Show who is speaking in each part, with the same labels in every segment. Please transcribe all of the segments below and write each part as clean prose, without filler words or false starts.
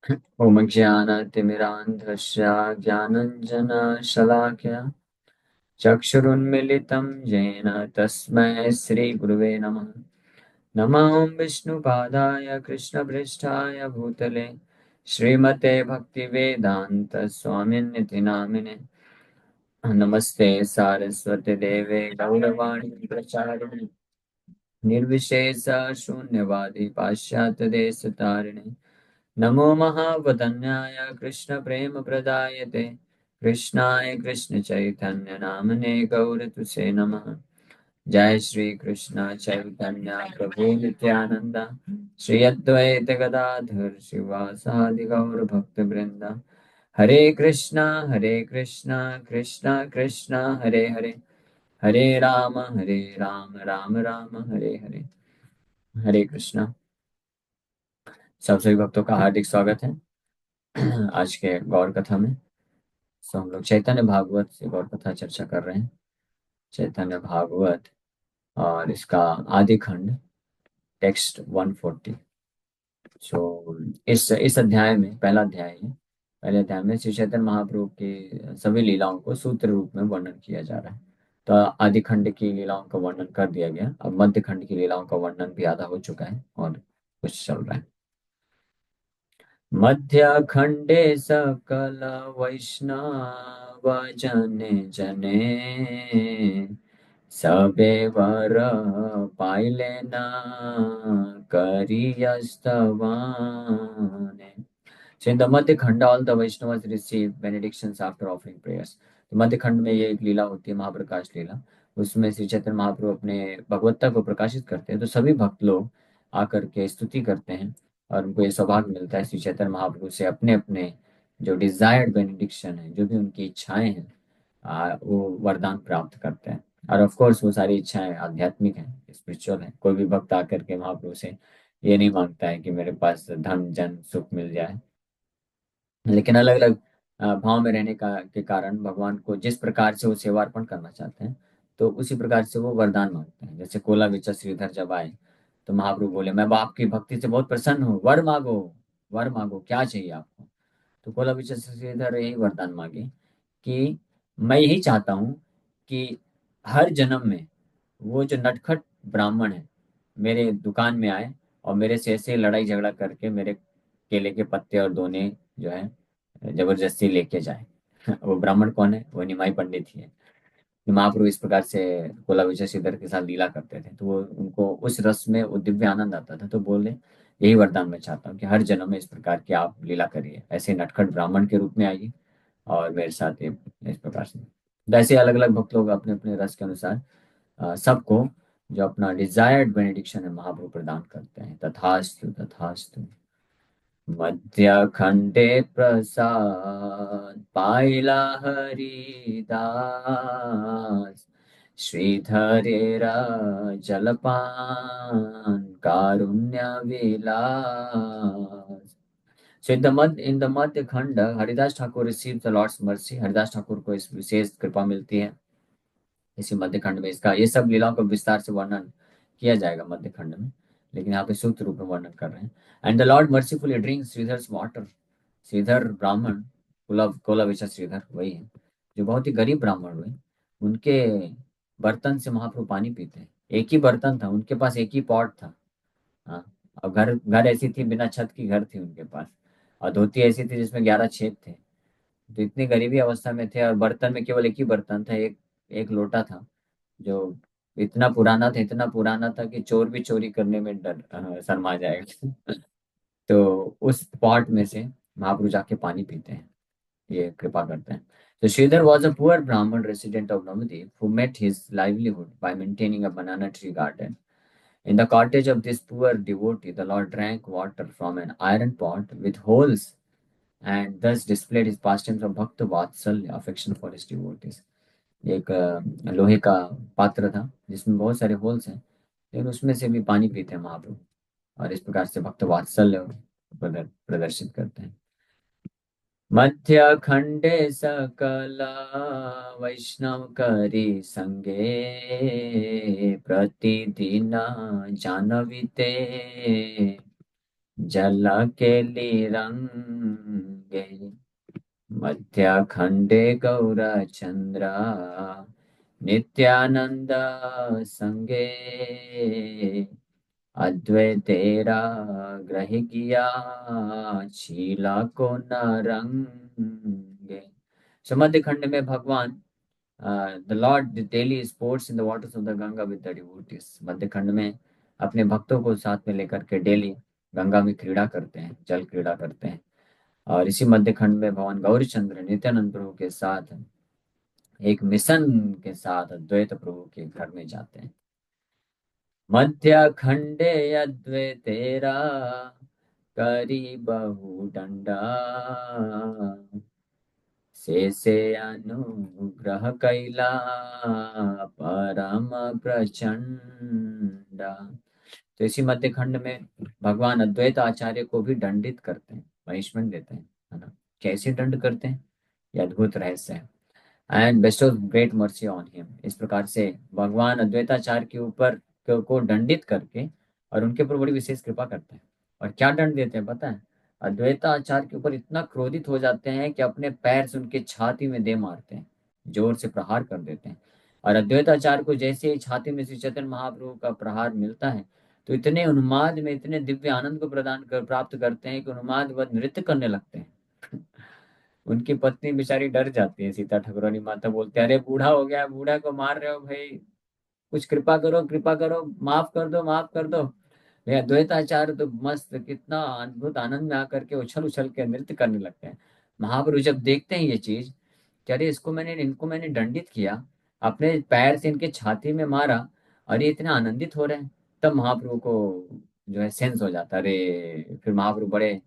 Speaker 1: ॐ ज्ञानतिमिरान्धस्य ज्ञानञ्जनशलाकया चक्षुरुन्मिलितं येन तस्मै श्रीगुरुवे नमः। नमः विष्णुपादाय कृष्णपृष्ठाय भूतले श्रीमते भक्तिवेदान्तस्वामिन्निति नामिने। नमस्ते सारस्वती देवे गौरवाणी प्रचारिणे निर्विशेष शून्यवादी पाश्चात्यदेशतारिणे। नमो महावदन्याय कृष्णप्रेमप्रदायते कृष्णाय कृष्णचैतन्यनामने गौरतुसे नमः। जय श्री कृष्ण चैतन्य प्रभु नित्यानंद श्री अद्वैत गदाधर शिवासादि गौर भक्त वृंद। हरे कृष्णा कृष्णा कृष्णा हरे हरे, हरे राम राम राम हरे हरे। हरे कृष्णा। सब सभी भक्तों का हार्दिक स्वागत है आज के गौर कथा में। हम लोग चैतन्य भागवत से गौर कथा चर्चा कर रहे हैं। चैतन्य भागवत और इसका आदि खंड टेक्स्ट 140। सो इस अध्याय में पहला अध्याय है। पहले अध्याय में श्री चैतन्य महाप्रभु की सभी लीलाओं को सूत्र रूप में वर्णन किया जा रहा है। तो आदि खंड की लीलाओं का वर्णन कर दिया गया, अब मध्य खंड की लीलाओं का वर्णन भी आधा हो चुका है और कुछ चल रहा है। मध्य खंडे सकल वैष्णव जने सबे वर पाइले ना करिय स्तवाने। So in the Madhya Khanda, all the Vaishnavas receive benedictions after offering prayers. तो मध्य खंड में ये एक लीला होती है, महाप्रकाश लीला। उसमें श्री चैतन्य महाप्रभु अपने भगवत्ता को प्रकाशित करते हैं, तो सभी भक्त लोग आकर के स्तुति करते हैं और उनको ये सौभाग्य मिलता है श्री चैतन्य महाप्रभु से अपने अपने जो डिजायर्ड बेनिडिक्शन है, जो भी उनकी इच्छाएं हैं, वो वरदान प्राप्त करते हैं। और ऑफ कोर्स वो सारी इच्छाएं आध्यात्मिक हैं, स्पिरिचुअल हैं। कोई भी भक्त आकर के महाप्रभु से ये नहीं मांगता है कि मेरे पास धन जन सुख मिल जाए, लेकिन अलग अलग भाव में रहने का के कारण भगवान को जिस प्रकार से वो सेवा अर्पण करना चाहते हैं, तो उसी प्रकार से वो वरदान मांगते हैं। जैसे कोला विचा श्रीधर जब आए तो महाप्रभु बोले, मैं बाप की भक्ति से बहुत प्रसन्न हूँ, वर मांगो, वर मांगो, क्या चाहिए आपको। तो कोला विचा श्रीधर यही वरदान मांगे कि मैं यही चाहता हूँ कि हर जन्म में वो जो नटखट ब्राह्मण है मेरे दुकान में आए और मेरे से ऐसे लड़ाई झगड़ा करके मेरे केले के पत्ते और दोने जो है जबरदस्ती लेके जाए। वो ब्राह्मण कौन है? वो निमाई पंडित ही है। महाप्रभु इस प्रकार से कोला विजय श्रीधर के साथ लीला करते थे, तो वो उनको उस रस में वो दिव्य आनंद आता था। तो बोले, यही वरदान मैं चाहता हूँ कि हर जन्म में इस प्रकार की आप लीला करिए, ऐसे नटखट ब्राह्मण के रूप में आइए और मेरे साथ ये इस प्रकार से। तो ऐसे अलग अलग भक्त लोग अपने अपने रस के अनुसार सबको जो अपना डिजायर्ड बेनेडिक्शन है महाप्रभु प्रदान करते हैं। तथास्तु तथास्तु। मध्य खंडे प्रसाद पाइला हरिदास श्रीधरेरा जलपान कारुण्य विलास। So in the Madhya Khanda, Haridas Thakur receives the Lord's mercy. Haridas Thakur को इस विशेष कृपा मिलती है इसी मध्य खंड में। इसका ये सब लीलाओं का विस्तार से वर्णन किया जाएगा मध्य खंड में, लेकिन यहाँ पे सूत्र रूप में वर्णन कर रहे हैं। And the lord mercifully drinks Shridhar's water. Shridhar ब्राह्मण, कोलाविचा श्रीधर वही है जो बहुत ही गरीब ब्राह्मण हुए, उनके बर्तन से महाप्रभु पानी पीते हैं। एक ही बर्तन था उनके पास, एक ही पॉट था। हाँ। और घर घर ऐसी थी, बिना छत की घर थी उनके पास। और धोती ऐसी थी जिसमें 11 छेद थे। तो इतनी गरीबी अवस्था में थे और बर्तन में केवल एक ही बर्तन था, एक एक लोटा था जो इतना पुराना था, इतना पुराना था कि चोर भी चोरी करने में शर्मा जाएगा। तो उस पॉट में से महाप्रभु जाके पानी पीते हैं, ये कृपा करते हैं। So Sridhar was a poor Brahmin resident of Navadip who met his livelihood by maintaining a banana tree garden. In the cottage of this poor devotee, the Lord drank water from an iron pot with holes and thus displayed his pastimes of Bhakta Vatsalya, affection for his devotees. एक लोहे का पात्र था जिसमें बहुत सारे holes हैं, लेकिन उसमें से भी पानी पीते हैं महाप्रभु और इस प्रकार से भक्त वात्सल्य प्रदर्शित करते हैं। मध्य खंडे सकला वैष्णव करी संगे प्रतिदिन जानविते जलकेलिरङ्गे मध्याखण्डे गौरचन्द्र नित्यानन्द संगे अद्वैतेरा ग्रह किया शीला को नरंगे। मध्य खंड में भगवान the lord daily sports in the waters of the Ganga with the devotees. मध्य खंड में अपने भक्तों को साथ में लेकर के डेली गंगा में क्रीड़ा करते हैं, जल क्रीड़ा करते हैं। और इसी मध्य खंड में भगवान गौरीचंद्र नित्यानंद प्रभु के साथ एक मिशन के साथ अद्वैत प्रभु के घर में जाते हैं। मध्य खंडे अद्वैतेरा करी बहु दंडा से अनुग्रह कैला परम प्रचंडा। तो इसी मध्य खंड में भगवान अद्वैत आचार्य को भी दंडित करते हैं, पनिशमेंट देते हैं, है ना। कैसे दंड करते हैं, ये अद्भुत रहस्य है। And bestows great mercy on him. इस प्रकार से भगवान अद्वैताचार्य के ऊपर को दंडित करके और उनके ऊपर बड़ी विशेष कृपा करते हैं। और क्या दंड देते हैं पता है? अद्वैताचार्य के ऊपर इतना क्रोधित हो जाते हैं कि अपने पैर से उनके छाती में दे मारते हैं, जोर से प्रहार कर देते हैं। और अद्वैताचार्य को जैसे ही छाती में श्री चैतन्य महाप्रभु का प्रहार मिलता है तो इतने उन्माद में इतने दिव्य आनंद को प्राप्त करते हैं कि उन्माद व नृत्य करने लगते हैं। उनकी पत्नी बेचारी डर जाती है, सीता ठाकुरानी माता बोलते हैं, अरे बूढ़ा हो गया, बूढ़ा को मार रहे हो भाई, कुछ कृपा करो, कृपा करो, माफ कर दो, माफ कर दो। भैया द्वैताचार्य तो मस्त कितना अद्भुत आनंद में आकर के उछल उछल के नृत्य करने लगते हैं। महाप्रभु जब देखते हैं ये चीज कि अरे इनको मैंने दंडित किया, अपने पैर से इनके छाती में मारा और ये इतने आनंदित हो रहे हैं, तब महाप्रभु को जो है सेंस हो जाता है। अरे फिर महाप्रभु बड़े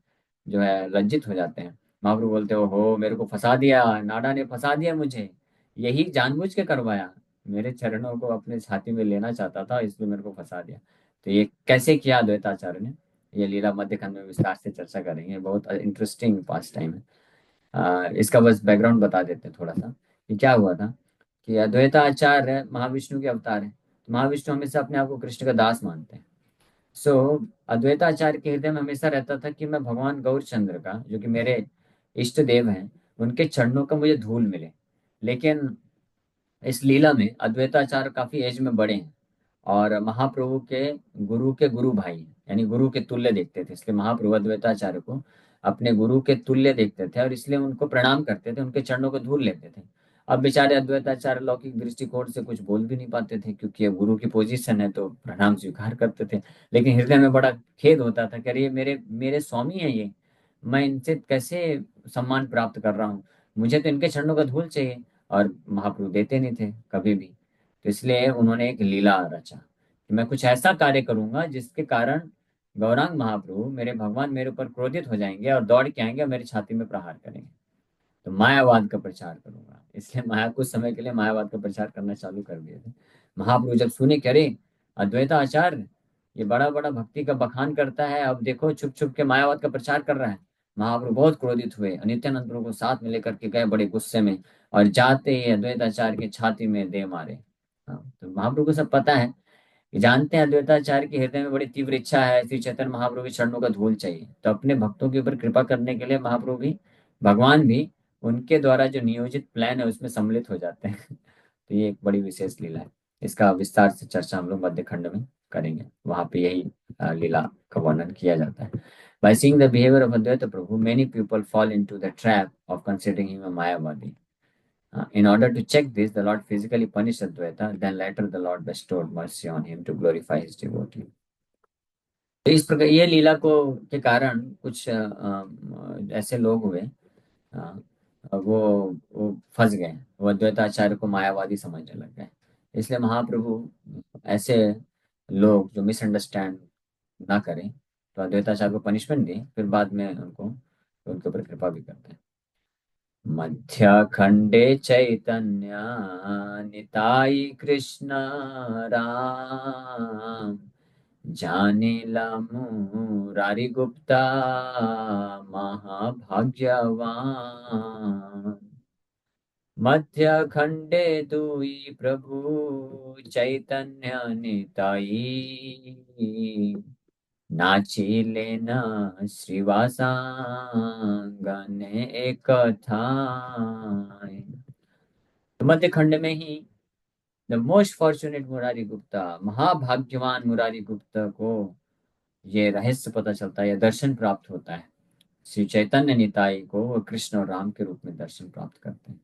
Speaker 1: जो है लज्जित हो जाते हैं। महाप्रभु बोलते हो मेरे को फंसा दिया, नाडा ने फंसा दिया मुझे, यही जानबूझ के करवाया, मेरे चरणों को अपने छाती में लेना चाहता था इसलिए मेरे को फंसा दिया। तो ये कैसे किया द्वैताचार्य ने, ये लीला मध्य खंड में विस्तार से चर्चा करेंगे। बहुत इंटरेस्टिंग पास टाइम है। इसका बस बैकग्राउंड बता देते हैं थोड़ा सा कि क्या हुआ था। कि अद्वैताचार्य महाविष्णु के अवतार है, तो महाविष्णु हमेशा अपने आप को कृष्ण का दास मानते हैं। सो अद्वैताचार्य के हृदय में हमेशा रहता था कि मैं भगवान गौरचंद्र का, जो कि मेरे इष्ट देव हैं, उनके चरणों का मुझे धूल मिले। लेकिन इस लीला में अद्वैताचार्य काफी एज में बड़े हैं और महाप्रभु के गुरु भाई हैं, यानी गुरु के तुल्य देखते थे, इसलिए महाप्रभु अद्वैताचार्य को अपने गुरु के तुल्य देखते थे और इसलिए उनको प्रणाम करते थे, उनके चरणों को धूल लेते थे। अब बेचारे अद्वैताचार्य लौकिक दृष्टिकोण से कुछ बोल भी नहीं पाते थे क्योंकि ये गुरु की पोजीशन है तो प्रणाम स्वीकार करते थे। लेकिन हृदय में बड़ा खेद होता था कि अरे ये मेरे मेरे स्वामी है, ये मैं इनसे कैसे सम्मान प्राप्त कर रहा हूँ, मुझे तो इनके चरणों का धूल चाहिए। और महाप्रभु देते नहीं थे कभी भी। तो इसलिए उन्होंने एक लीला रचा कि मैं कुछ ऐसा कार्य करूंगा जिसके कारण गौरांग महाप्रभु मेरे भगवान मेरे ऊपर क्रोधित हो जाएंगे और दौड़ के आएंगे और मेरी छाती में प्रहार करेंगे। तो मायावाद का प्रचार करूंगा, इसलिए माया कुछ समय के लिए मायावाद का प्रचार करना चालू कर दिए थे। महाप्रभु जब सुने कि अरे अद्वैता आचार्य ये बड़ा बड़ा भक्ति का बखान करता है, अब देखो छुप छुप के मायावाद का प्रचार कर रहा है, महाप्रभु बहुत क्रोधित हुए और नित्यानंद प्रभु को साथ में लेकर के गए बड़े गुस्से में और जाते ही अद्वैताचार्य की छाती में दे मारे। हाँ, तो महाप्रभु को सब पता है कि जानते हैं अद्वैताचार्य के हृदय में बड़ी तीव्र इच्छा है श्री चैतन्य महाप्रभु के चरणों का धूल चाहिए, तो अपने भक्तों के ऊपर कृपा करने के लिए महाप्रभु भी, भगवान भी उनके द्वारा जो नियोजित प्लान है उसमें सम्मिलित हो जाते हैं। तो ये एक बड़ी विशेष लीला है। इसका विस्तार से चर्चा हम लोग मध्य खंड में करेंगे, वहां पे यही लीला का वर्णन किया जाता है। By seeing the behavior of Advaita Prabhu, many people fall into the trap of considering him a Mayavadi. In order to check this, the Lord physically punished Advaita, then later the Lord bestowed mercy on him to glorify his devotee. तो इस प्रकार ये लीला को के कारण कुछ ऐसे लोग हुए, वो वो फंस गए, वो अद्वैताचार्य को मायावादी समझने लग गए। इसलिए महाप्रभु ऐसे लोग जो मिसअंडरस्टैंड ना करें तो अद्वैताचार्य को पनिशमेंट दें, फिर बाद में उनके ऊपर कृपा भी करते हैं। मध्याखण्डे चैतन्य निताई कृष्ण राम जानिला मुरारी गुप्ता महाभाग्यवान। मध्याखण्डे दुई प्रभु चैतन्य निताई नाचिले न श्रीवासांगन एक थाय। तो मध्य खंड में ही the most fortunate Murari Gupta, महाभाग्यवान मुरारी गुप्ता को ये रहस्य पता चलता है या दर्शन प्राप्त होता है। श्री चैतन्य निताई को वो कृष्ण और राम के रूप में दर्शन प्राप्त करते हैं,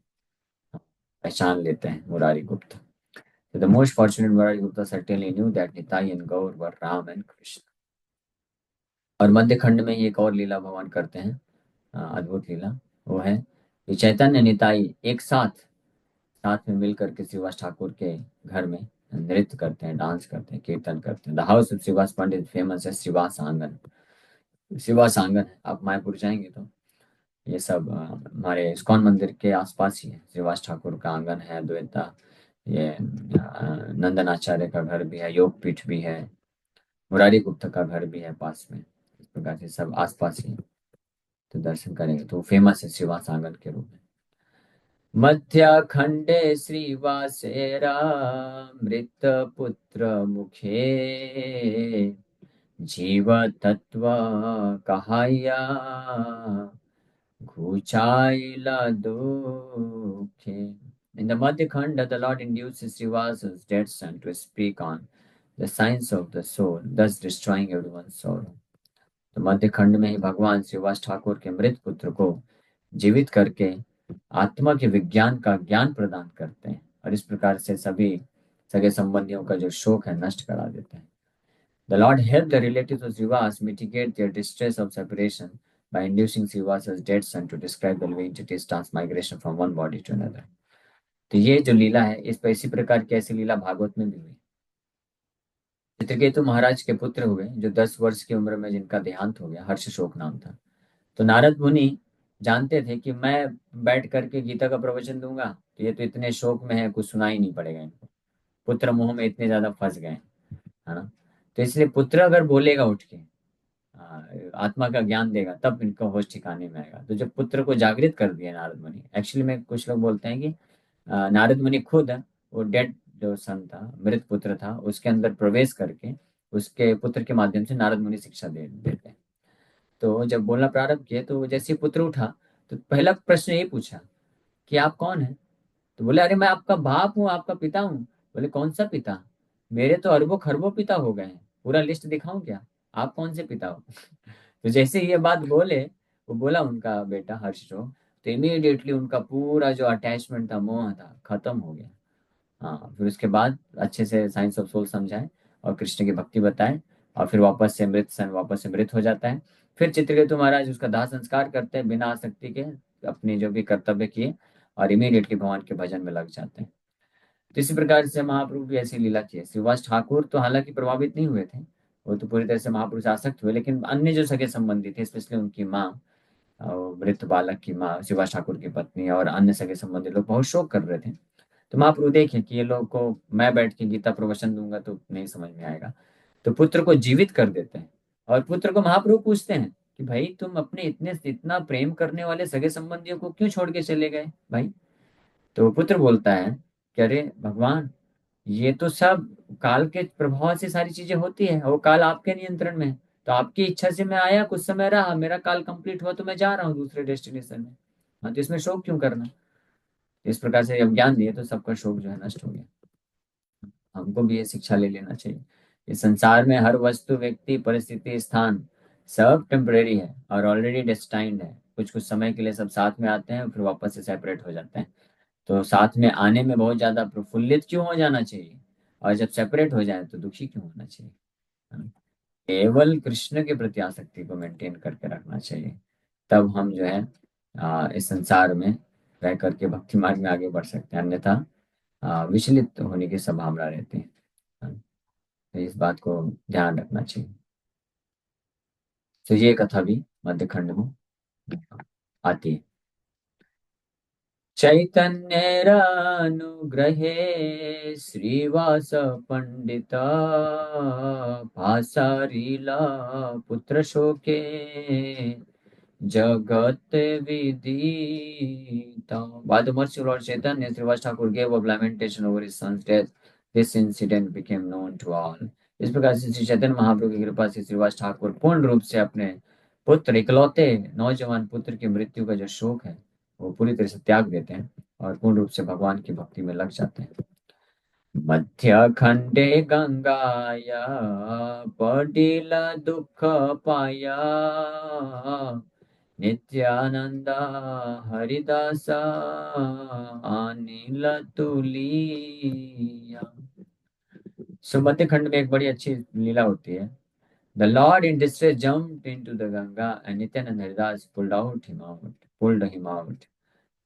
Speaker 1: पहचान लेते हैं Murari Gupta. So the most fortunate Murari Gupta certainly knew that Nitai and Gaur were Ram and Krishna. और मध्य खंड में ही एक और लीला भगवान करते हैं, अद्भुत लीला। वो है कि चैतन्य निताई एक साथ साथ में मिलकर के श्रीवास ठाकुर के घर में नृत्य करते हैं, डांस करते हैं, कीर्तन करते हैं। The house of Shrivas Pandit famous है श्रीवास आंगन। श्रीवास आंगन है, आप मायापुर जाएंगे तो ये सब हमारे इस्कॉन मंदिर के आसपास ही है। श्रीवास ठाकुर का आंगन है, द्वैता, ये नंदन आचार्य का घर भी है, योगपीठ भी है, मुरारी गुप्ता का घर भी है पास में। इस प्रकार से सब आसपास ही है। तो दर्शन करेंगे तो फेमस है श्रीवास आंगन के रूप में। मध्याखंडे श्रीवासेरा मृत पुत्र मुखे जीव तत्व कहाया घुचाइला दुखे। In the Madhya Khanda, the Lord induces Srivasa's dead son to speak on the science of the soul, thus destroying everyone's sorrow. तो मध्य खंड में ही भगवान श्रीवास ठाकुर के मृत पुत्र को जीवित करके आत्मा के विज्ञान का ज्ञान प्रदान करते हैं और इस प्रकार से सभी सगे संबंधियों का जो शोक है नष्ट करा देते हैं। The Lord helped the relatives of Srivas mitigate their distress of separation by inducing Srivasa's dead son to describe the living entity's transmigration from one body to another. तो ये जो लीला है, इस पर इसी प्रकार की ऐसी लीला भागवत में भी हुई। चित्रकेतु महाराज के पुत्र हुए जो 10 वर्ष की उम्र में जिनका देहांत हो गया, हर्ष शोक नाम था। तो नारद मुनि जानते थे कि मैं बैठ करके गीता का प्रवचन दूंगा तो ये तो इतने शोक में है, कुछ सुना ही नहीं पड़ेगा इनको, पुत्र मोह में इतने ज्यादा फंस गए, है ना। तो इसलिए पुत्र अगर बोलेगा उठ के, आत्मा का ज्ञान देगा, तब इनका होश ठिकाने में आएगा। तो जब पुत्र को जागृत कर दिया नारद मुनि, एक्चुअली में कुछ लोग बोलते हैं कि नारद मुनि खुद वो डेड जो सन था, मृत पुत्र था, उसके अंदर प्रवेश करके उसके पुत्र के माध्यम से नारद मुनि शिक्षा दे देते हैं। तो जब बोलना प्रारंभ किए तो जैसे ही पुत्र उठा तो पहला प्रश्न यही पूछा कि आप कौन है। तो बोले अरे मैं आपका बाप हूँ, आपका पिता हूँ। बोले कौन सा पिता, मेरे तो अरबों खरबों पिता हो गए हैं, पूरा लिस्ट दिखाऊं क्या, आप कौन से पिता हो। तो जैसे ही ये बात बोले, वो बोला उनका बेटा हर्षो, तो इमीडिएटली उनका पूरा जो अटैचमेंट था, मोह था, खत्म हो गया। हाँ, फिर उसके बाद अच्छे से साइंस ऑफ सोल समझाए और कृष्ण की भक्ति बताए, और फिर वापस से मृत सन वापस से मृत हो जाता है। फिर चित्रकेतु महाराज उसका दाह संस्कार करते हैं बिना आसक्ति के, अपनी जो भी कर्तव्य किए, और इमीडिएटली भगवान के भजन में लग जाते हैं। तो इसी प्रकार से महाप्रभु भी ऐसी लीला की है। श्रीवास ठाकुर तो हालांकि प्रभावित नहीं हुए थे, वो तो पूरी तरह से महाप्रभु से आसक्त हुए, लेकिन अन्य जो सगे संबंधी थे, स्पेशली उनकी माँ और मृत बालक की माँ श्रीवास ठाकुर की पत्नी और अन्य सगे संबंधी लोग बहुत शोक कर रहे थे। तो महाप्रभु देखे कि ये लोग को मैं बैठ के गीता प्रवचन दूंगा तो नहीं समझ में आएगा, तो पुत्र को जीवित कर देते हैं। और पुत्र को महाप्रभु पूछते हैं कि भाई तुम अपने इतने इतना प्रेम करने वाले सगे संबंधियों को क्यों छोड़ के चले गए भाई। तो पुत्र बोलता है कि अरे भगवान, ये तो सब काल के प्रभाव से सारी चीजें होती है, वो काल आपके नियंत्रण में है। तो आपकी इच्छा से मैं आया, कुछ समय रहा, मेरा काल कंप्लीट हुआ तो मैं जा रहा हूँ दूसरे डेस्टिनेशन में। हाँ, तो इसमें शोक क्यों करना। इस प्रकार से जब ज्ञान दिए तो सबका शोक जो है नष्ट हो गया। हमको भी ये शिक्षा ले लेना चाहिए। इस संसार में हर वस्तु, व्यक्ति, परिस्थिति, स्थान सब टेम्परेरी है और ऑलरेडी डेस्टाइंड है। कुछ कुछ समय के लिए सब साथ में आते हैं फिर वापस से सेपरेट हो जाते हैं। तो साथ में आने में बहुत ज्यादा प्रफुल्लित क्यों हो जाना चाहिए, और जब सेपरेट हो जाए तो दुखी क्यों होना चाहिए। है ना? केवल कृष्ण के प्रति आसक्ति को मेंटेन करके रखना चाहिए, तब हम जो है इस संसार में रह करके भक्ति मार्ग में आगे बढ़ सकते हैं, अन्यथा विचलित होने की संभावना रहती है। तो इस बात को ध्यान रखना चाहिए। तो ये कथा भी मध्य खंड में आती है। चैतन्येरानुग्रहे श्रीवास पंडिता भासारीला पुत्र शोके जगत vidita. By the mercy of Lord Chaitanya, Srivas Thakur gave up lamentation over his son's death. This incident became known to all. इस प्रकार से श्री चैतन्य महाप्रभु की कृपा से श्रीवास ठाकुर पूर्ण रूप से अपने पुत्र, इकलौते नौजवान पुत्र की मृत्यु का जो शोक है वो पूरी तरह से त्याग देते हैं और पूर्ण रूप से भगवान की भक्ति में लग जाते हैं। मध्य खंडे गंगाया पडिला दुख पाया, नित्यानंद हरिदास अनिल तुलिया। सो मध्य खंड में एक बड़ी अच्छी लीला होती है। The Lord in distress jumped into the Ganga and Nityanand Haridas pulled him out।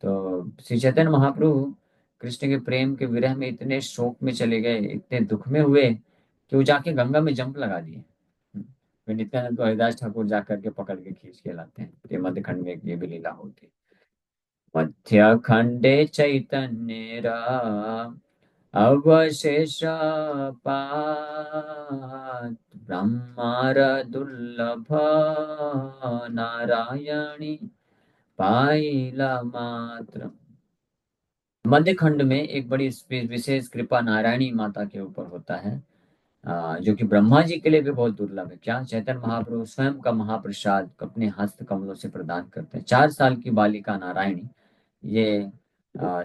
Speaker 1: तो श्री चैतन्य महाप्रभु कृष्ण के प्रेम के विरह में इतने शोक में चले गए, इतने दुख में हुए कि वो जाके गंगा में जंप लगा दिए। फिर नित्यानंद को हरिदास ठाकुर जाकर के पकड़ के खींच के लाते हैं। ये मध्य खंड में ये भी लीला होती है। मध्य खंडे चैतन्य अवशेष पात ब्रह्मार दुर्लभ नारायणी पाइला मात्र। मध्य खंड में एक बड़ी विशेष कृपा नारायणी माता के ऊपर होता है, जो कि ब्रह्मा जी के लिए भी बहुत दुर्लभ है। क्या चैतन्य महाप्रभु स्वयं का महाप्रसाद अपने हस्त कमलों से प्रदान करते हैं। 4 साल की बालिका नारायणी, ये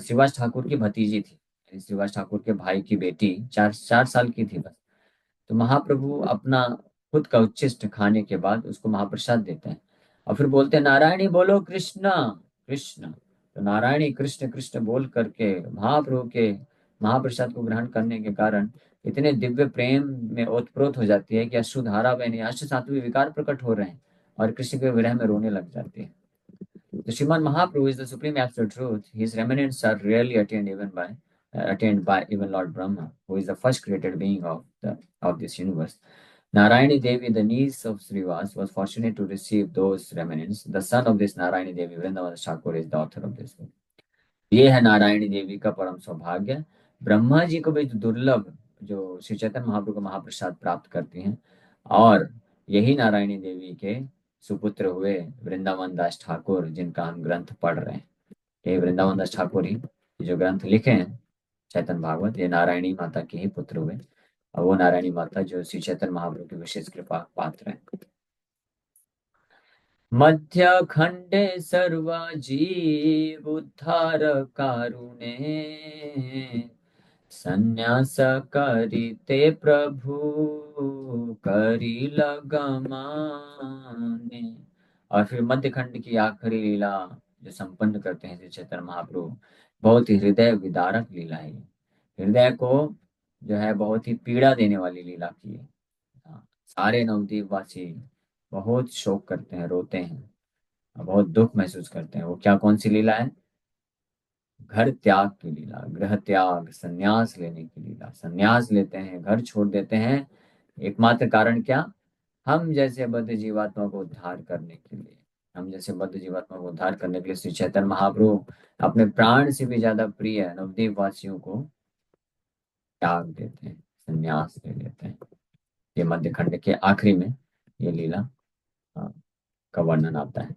Speaker 1: शिवाज ठाकुर की भतीजी थी, शिवाज ठाकुर के भाई की बेटी, 4 4 साल की थी बस। तो महाप्रभु अपना खुद का उच्छिष्ट खाने के बाद उसको महाप्रसाद देते हैं और फिर बोलते हैं, नारायणी बोलो कृष्ण कृष्ण। तो नारायणी कृष्ण कृष्ण बोल करके महाप्रभु के महाप्रसाद को ग्रहण करने के कारण इतने दिव्य प्रेम में ओतप्रोत हो जाती है कि अश्रुधारा बहनी, अष्ट सात्विक विकार प्रकट हो रहे हैं और कृष्ण के विरह में रोने लग जाती है। The Sriman Mahaprabhu is the supreme absolute truth. His remnants are rarely attained by even Lord Brahma, who is the first created being of this universe. Narayani Devi, the niece of Srivas, was fortunate to receive those remnants. The son of this Narayani Devi, Vrindavan Thakur, is the author of this book. ये है नारायणी देवी का परम सौभाग्य। ब्रह्मा जी को भी दुर्लभ जो श्री चैतन्य महाप्रभु का महाप्रसाद प्राप्त करती हैं, और यही नारायणी देवी के सुपुत्र हुए वृंदावन दास ठाकुर, जिनका हम ग्रंथ पढ़ रहे हैं। ये वृंदावन दास ठाकुर ही जो ग्रंथ लिखे हैं चैतन्य भागवत, ये नारायणी माता के ही पुत्र हुए, और वो नारायणी माता जो श्री चैतन्य महाप्रभु की विशेष कृपा पात्र है। मध्य खंडे सर्व जीव उद्धार कारुणे, संन्यास करिते प्रभु करी लगमाने। और फिर मध्य खंड की आखिरी लीला जो संपन्न करते हैं श्री चैतन्य महाप्रभु, बहुत ही हृदय विदारक लीला है। हृदय को जो है बहुत ही पीड़ा देने वाली लीला की है। सारे नवद्वीप वासी बहुत शोक करते हैं, रोते हैं, बहुत दुख महसूस करते हैं। वो क्या, कौन सी लीला है? घर त्याग की लीला, गृह त्याग, संन्यास लेने की लीला। संन्यास लेते हैं, घर छोड़ देते हैं, एकमात्र कारण क्या? हम जैसे बद्ध जीवात्मा को उद्धार करने के लिए। हम जैसे बद्ध जीवात्मा को उद्धार करने के लिए श्री चैतन्य महाप्रभु अपने प्राण से भी ज्यादा प्रिय नवद्वीप वासियों को त्याग देते हैं, संन्यास ले लेते हैं। ये मध्य खंड के आखिरी में ये लीला का वर्णन आता है।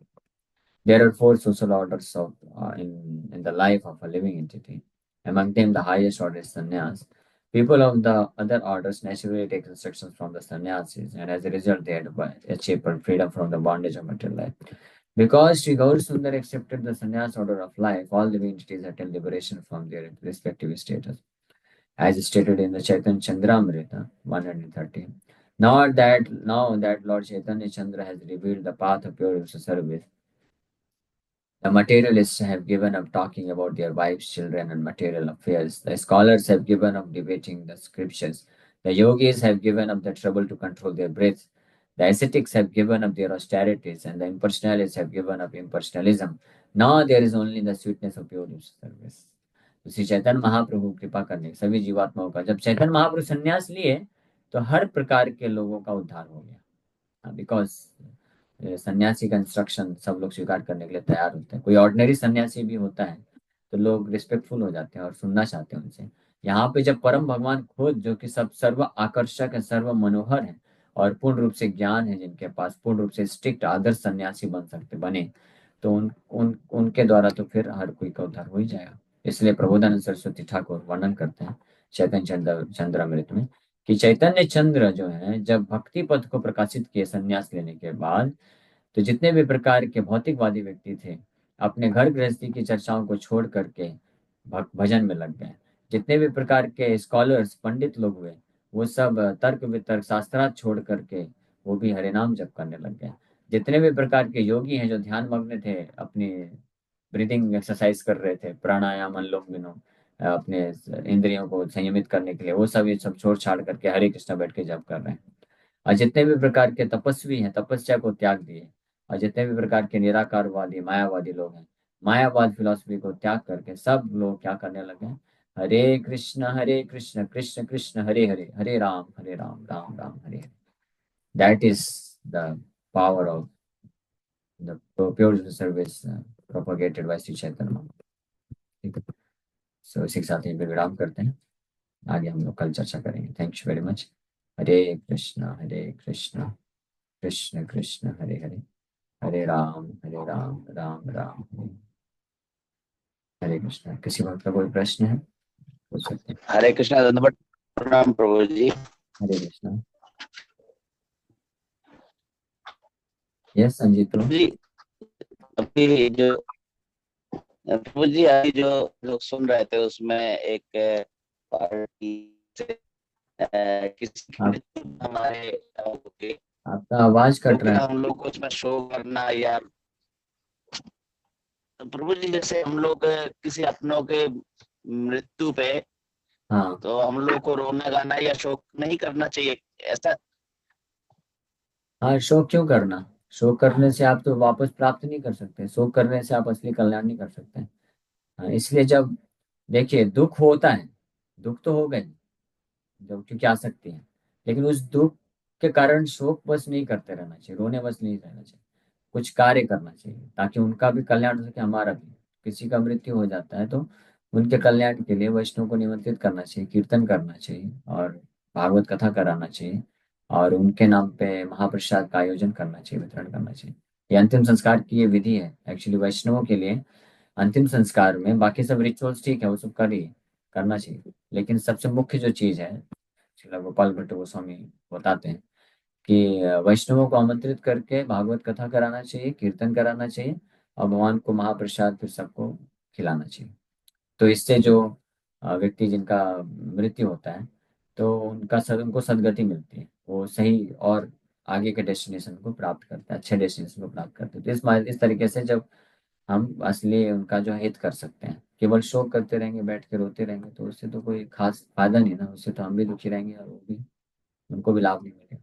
Speaker 1: There are four social orders in the life of a living entity. Among them, the highest order is sannyas. People of the other orders naturally take instructions from the sannyasis, and as a result, they achieve freedom from the bondage of material life. Because Sri Gaur Sundar accepted the sannyas order of life, all living entities attain liberation from their respective status, as stated in the Chaitanya Chandramrita 130. Now that Lord Chaitanya Chandra has revealed the path of pure service, the materialists have given up talking about their wives, children, and material affairs. The scholars have given up debating the scriptures. The yogis have given up the trouble to control their breath. The ascetics have given up their austerities, and the impersonalists have given up impersonalism. Now there is only the sweetness of pure service. तो श्री चैतन्य महाप्रभु कृपा करने सभी जीवात्माओं का, जब चैतन्य महाप्रभु संन्यास लिए तो हर प्रकार के लोगों का उद्धार हो गया, बिकॉज सन्यासी का इंस्ट्रक्शन सब लोग स्वीकार करने के लिए तैयार होते हैं। कोई ऑर्डिनरी सन्यासी भी होता है तो लोग रिस्पेक्टफुल हो जाते हैं और सुनना चाहते हैं उनसे। यहाँ पे जब परम भगवान खुद, जो कि सब सर्व आकर्षक है, सर्व मनोहर है और पूर्ण रूप से ज्ञान है, जिनके पास पूर्ण रूप से स्ट्रिक्ट आदर्श सन्यासी बने, तो उनके द्वारा तो फिर हर कोई का उद्धार हो ही जाएगा। इसलिए प्रबोधानंद सरस्वती ठाकुर वर्णन करते हैं चैतन्य चंद्रामृत में कि चैतन्य चंद्र जो है जब भक्ति पथ को प्रकाशित किए संन्यास लेने के बाद, तो जितने भी प्रकार के भौतिकवादी व्यक्ति थे अपने घर गृहस्थी की चर्चाओं को छोड़ करके भजन में लग गए। जितने भी प्रकार के स्कॉलर्स पंडित लोग हुए, वो सब तर्क वितर्क शास्त्रार्थ छोड़ करके वो भी हरे नाम जप करने लग गए। जितने भी प्रकार के योगी हैं जो ध्यान मग्न थे, अपनी ब्रीदिंग एक्सरसाइज कर रहे थे, प्राणायाम अनुलोम विलोम, अपने इंद्रियों को संयमित करने के लिए, वो सब ये सब छोड़ छाड़ करके हरे कृष्णा बैठ के जप कर रहे हैं। और जितने भी प्रकार के तपस्वी हैं तपस्या को त्याग दिए, और जितने भी प्रकार के निराकारवादी मायावादी लोग हैं, मायावाद फिलॉसफी को त्याग करके सब लोग क्या करने लगे हैं, Hare Krishna Krishna Krishna Hare Hare, Hare Ram Ram Ram Hare Hare. That is the power of the pure service propagated by Shri Chaitanya Mahaprabhu. ठीक है। सो इसी के साथ यहीं पे विराम करते हैं। आगे हम लोग कल चर्चा करेंगे। Thank you very much. Hare Krishna Krishna Krishna Hare Hare, Hare Ram Ram Ram Hare Krishna. किसी वक्त का कोई प्रश्न है पूछ सकते हैं।
Speaker 2: हरे कृष्णा, धन्यवाद, प्रणाम प्रभु जी।
Speaker 1: हरे कृष्ण। Yes Sanjeet bro.
Speaker 2: प्रभु जी, अभी जो प्रभु जी अभी जो लोग सुन रहे थे उसमें एक पार्टी से किसी की
Speaker 1: आप
Speaker 2: मृत्यु हमारे होगी,
Speaker 1: आपका आवाज
Speaker 2: तो
Speaker 1: कट रहा
Speaker 2: क्या
Speaker 1: है।
Speaker 2: हम लोग को उसमें शो करना या तो प्रभु जी जैसे हम लोग किसी अपनों के मृत्यु पे,
Speaker 1: हाँ
Speaker 2: तो हम लोग को रोना गाना या शोक नहीं करना चाहिए ऐसा?
Speaker 1: हाँ, शोक क्यों करना। शोक करने से आप तो वापस प्राप्त नहीं कर सकते, शोक करने से आप असली कल्याण नहीं कर सकते। हाँ, इसलिए जब देखिए दुख होता है, दुख तो हो गए जब, क्योंकि आ सकती है, लेकिन उस दुख के कारण शोक बस नहीं करते रहना चाहिए, रोने बस नहीं रहना चाहिए। कुछ कार्य करना चाहिए ताकि उनका भी कल्याण हो सके, हमारा भी। किसी का मृत्यु हो जाता है तो उनके कल्याण के लिए वैष्णव को निमंत्रित करना चाहिए, कीर्तन करना चाहिए और भागवत कथा कराना चाहिए, और उनके नाम पे महाप्रसाद का आयोजन करना चाहिए, वितरण करना चाहिए। ये अंतिम संस्कार की ये विधि है एक्चुअली वैष्णवों के लिए। अंतिम संस्कार में बाकी सब रिचुअल्स ठीक है, वो सब करिए, करना चाहिए, लेकिन सबसे मुख्य जो चीज है, श्रील गोपाल भट्ट गोस्वामी बताते हैं कि वैष्णवों को आमंत्रित करके भागवत कथा कराना चाहिए, कीर्तन कराना चाहिए, और भगवान को महाप्रसाद फिर सबको खिलाना चाहिए। तो इससे जो व्यक्ति जिनका मृत्यु होता है, तो उनको सदगति मिलती है, वो सही और आगे के डेस्टिनेशन को प्राप्त करते हैं, अच्छे डेस्टिनेशन को प्राप्त करते हैं। तो इस तरीके से जब हम असली उनका जो है हित कर सकते हैं, केवल शोक करते रहेंगे, बैठ के रोते रहेंगे, तो उससे तो कोई खास फायदा नहीं ना, उससे तो हम भी दुखी रहेंगे और वो भी, उनको भी लाभ नहीं मिलेगा।